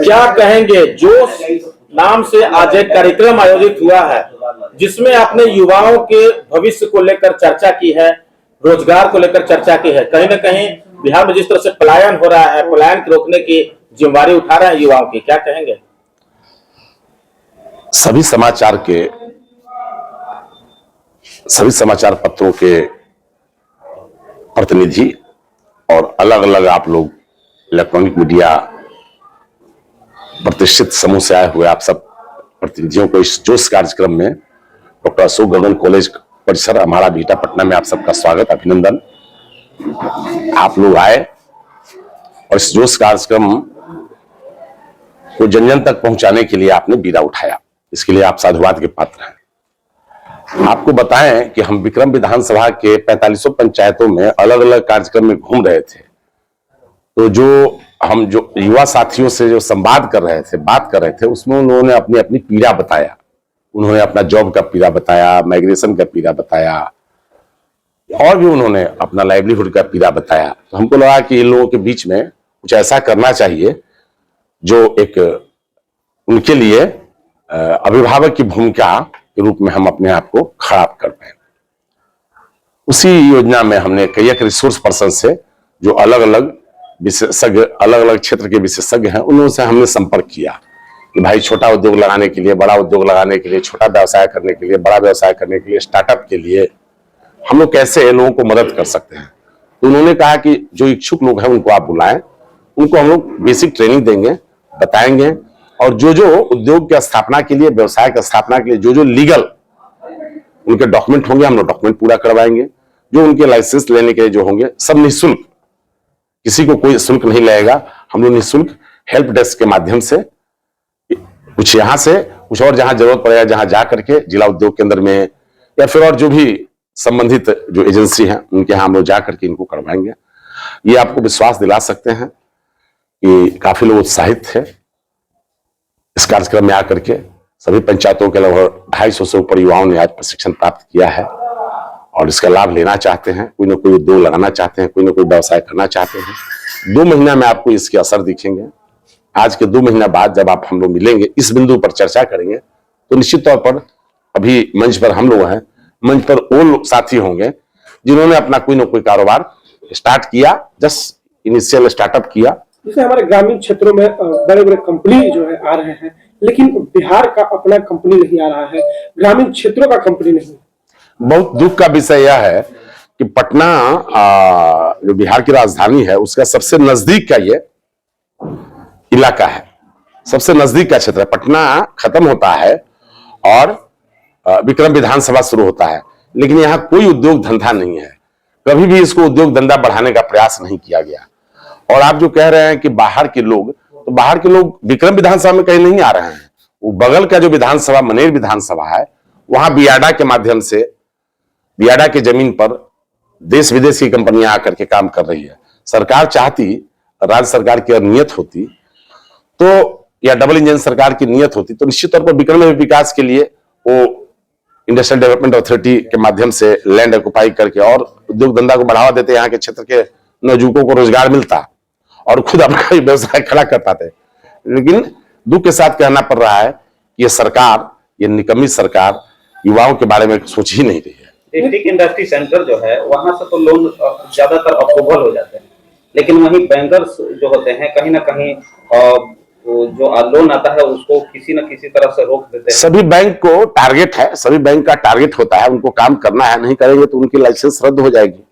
क्या कहेंगे जो नाम से आज एक कार्यक्रम आयोजित हुआ है जिसमें आपने युवाओं के भविष्य को लेकर चर्चा की है, रोजगार को लेकर चर्चा की है। कहीं ना कहीं बिहार में जिस तरह से पलायन हो रहा है, पलायन को रोकने की जिम्मेदारी उठा रहे हैं युवाओं की, क्या कहेंगे? सभी समाचार पत्रों के प्रतिनिधि और अलग अलग आप लोग इलेक्ट्रॉनिक मीडिया प्रतिष्ठित समूह से आए हुए आप सब प्रतिनिधियों को इस जोश कार्यक्रम में डॉक्टर अशोक गर्दन कॉलेज परिसर हमारा बीटा पटना में आप सबका स्वागत, अभिनंदन। आप लोग आए और इस जोश कार्यक्रम को जन जन तक पहुंचाने के लिए आपने बीड़ा उठाया, इसके लिए आप साधुवाद के पात्र हैं। आपको बताएं कि हम विक्रम विधानसभा के 45 पंचायतों में अलग अलग कार्यक्रम में घूम रहे थे, तो जो युवा साथियों से जो संवाद कर रहे थे, बात कर रहे थे, उसमें उन्होंने अपनी अपनी पीड़ा बताया। उन्होंने अपना जॉब का पीड़ा बताया, माइग्रेशन का पीड़ा बताया और भी उन्होंने अपना लाइवलीहुड का पीड़ा बताया। तो हमको लगा कि इन लोगों के बीच में कुछ ऐसा करना चाहिए जो एक उनके लिए अभिभावक की भूमिका के रूप में हम अपने आप को खड़ा कर पाए। उसी योजना में हमने कई एक रिसोर्स पर्सन से जो अलग अलग विशेषज्ञ, अलग अलग क्षेत्र के विशेषज्ञ हैं, उनसे हमने संपर्क किया कि भाई छोटा उद्योग लगाने के लिए, बड़ा उद्योग लगाने के लिए, छोटा व्यवसाय करने के लिए, बड़ा व्यवसाय करने के लिए, स्टार्टअप के लिए हम लोग कैसे लोगों को मदद कर सकते हैं। तो उन्होंने कहा कि जो इच्छुक लोग हैं उनको आप बुलाएं, उनको हम लोग बेसिक ट्रेनिंग देंगे, बताएंगे और जो जो उद्योग की स्थापना के लिए, व्यवसाय की स्थापना के लिए जो जो लीगल उनके डॉक्यूमेंट होंगे हम लोग डॉक्यूमेंट पूरा करवाएंगे। जो उनके लाइसेंस लेने के लिए जो होंगे सब निःशुल्क, किसी को कोई शुल्क नहीं लगेगा। हम लोग निःशुल्क हेल्प डेस्क के माध्यम से कुछ यहाँ से कुछ और जहां जरूरत पड़ेगा, जहां जा करके जिला उद्योग केंद्र में या फिर और जो भी संबंधित जो एजेंसी हैं उनके यहाँ हम लोग जा करके इनको करवाएंगे। ये आपको विश्वास दिला सकते हैं कि काफी लोग उत्साहित थे इस कार्यक्रम में आकर के। सभी पंचायतों के लगभग 250 से ऊपर युवाओं ने आज प्रशिक्षण प्राप्त किया है और इसका लाभ लेना चाहते हैं, कोई ना कोई उद्योग लगाना चाहते हैं, कोई ना कोई व्यवसाय करना चाहते हैं। 2 महीना में आपको इसके असर दिखेंगे। आज के 2 महीना बाद जब आप हम लोग मिलेंगे, इस बिंदु पर चर्चा करेंगे, तो निश्चित तौर पर अभी मंच पर हम लोग हैं, मंच पर वो साथी होंगे जिन्होंने अपना कोई ना कोई कारोबार स्टार्ट किया, जस्ट इनिशियल स्टार्टअप किया। जैसे हमारे ग्रामीण क्षेत्रों में बड़े बड़े कंपनी जो है आ रहे हैं, लेकिन बिहार का अपना कंपनी नहीं आ रहा है, ग्रामीण क्षेत्रों का कंपनी नहीं। बहुत दुख का विषय यह है कि पटना जो बिहार की राजधानी है उसका सबसे नजदीक का ये इलाका है, सबसे नजदीक का क्षेत्र है। पटना खत्म होता है और विक्रम विधानसभा शुरू होता है, लेकिन यहाँ कोई उद्योग धंधा नहीं है। कभी भी इसको उद्योग धंधा बढ़ाने का प्रयास नहीं किया गया। और आप जो कह रहे हैं कि बाहर के लोग, तो बाहर के लोग विक्रम विधानसभा में कहीं नहीं आ रहे हैं। वो बगल का जो विधानसभा मनेर विधानसभा है, वहां बियाडा के माध्यम से, बियाडा के जमीन पर देश विदेश की कंपनियां आकर के काम कर रही है। सरकार चाहती, राज्य सरकार की नियत होती तो, या डबल इंजन सरकार की नियत होती तो निश्चित तौर पर विक्रम में विकास के लिए वो इंडस्ट्रियल डेवलपमेंट अथॉरिटी के माध्यम से लैंड ऑक्युपाई करके और उद्योग धंधा को बढ़ावा देते, यहाँ के क्षेत्र के नवयुवकों को रोजगार मिलता और खुद अपना व्यवसाय खड़ा कर पाते। लेकिन दुख के साथ कहना पड़ रहा है कि ये सरकार, ये निकम्मी सरकार युवाओं के बारे में सोच ही नहीं रही है। डिस्ट्रिक्ट इंडस्ट्री सेंटर जो है वहां से तो लोन ज्यादातर अप्रूवल हो जाते हैं, लेकिन वहीं बैंकर्स जो होते हैं कहीं ना कहीं जो लोन आता है उसको किसी न किसी तरह से रोक देते हैं। सभी बैंक को टारगेट है, सभी बैंक का टारगेट होता है, उनको काम करना है, नहीं करेंगे तो उनकी लाइसेंस रद्द हो जाएगी।